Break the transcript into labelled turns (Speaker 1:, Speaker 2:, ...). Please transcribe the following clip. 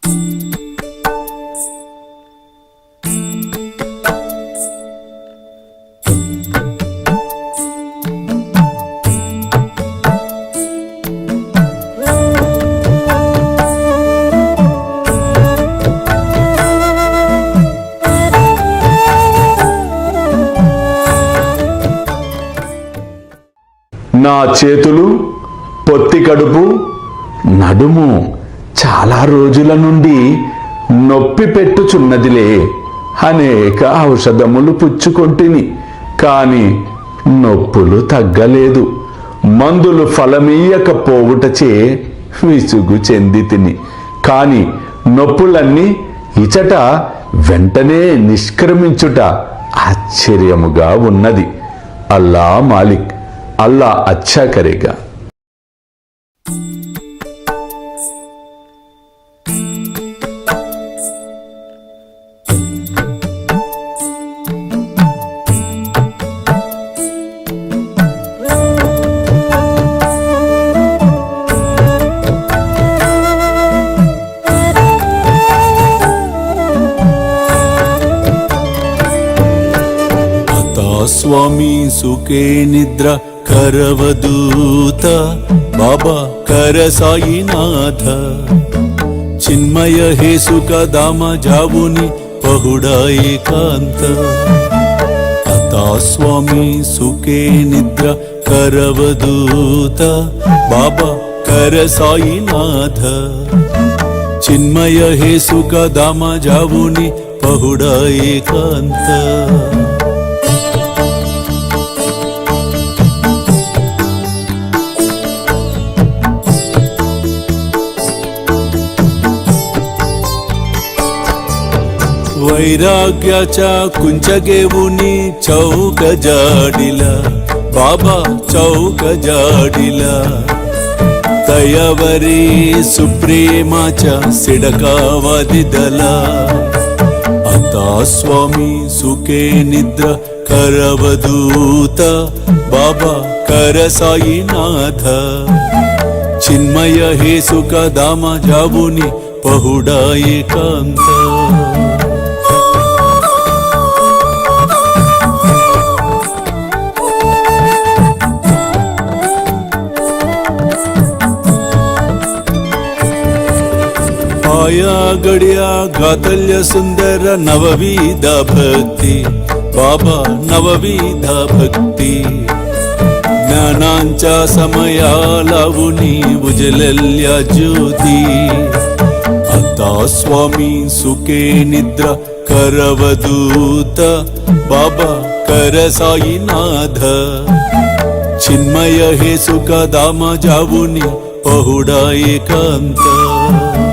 Speaker 1: నా చేతులు, పొత్తి కడుపు, నడుము చాలా రోజుల నుండి నొప్పి పెట్టుచున్నదిలే. అనేక ఔషధములు పుచ్చుకొంటిని, కాని నొప్పులు తగ్గలేదు. మందులు ఫలమీయకపోవుటచే విసుగు చెందితిని. కాని నొప్పులన్నీ ఇచట వెంటనే నిష్క్రమించుట ఆశ్చర్యముగా ఉన్నది. అల్లా మాలిక్, అల్లా అచ్చా కరేగా.
Speaker 2: స్వామి సుఖే నిద్ర करवदूत बाबा कर साईनाथ चिन्मय हे सुख दाम जावुनी पहुडा एकांत आता स्वामी सुखे निद्र करवदूत बाबा कर साईनाथ चिन्मय हे सुख दाम जावुनी पहुडा एकांत वैराग्याच्या कुंचगेवुनी चौक जाडिला बाबा चौक जाडिला तयावरी सुप्रेमाच्या सिडकावा दिदला आता स्वामी सुखे निद्र करवदूत बाबा कर साईनाथ चिन्मय हे सुख दाम जावुनी पहुडा एकांत आया गड्या गातल्य सुंदर नवविध भक्ती बाबा नवविध भक्ती ज्ञानांच्या समया लावुनी उजलल्या ज्योती आता स्वामी सुखे निद्र करवदूत बाबा कर साईनाथ चिन्मय हे सुख दाम जावुनी पहुडा एकांत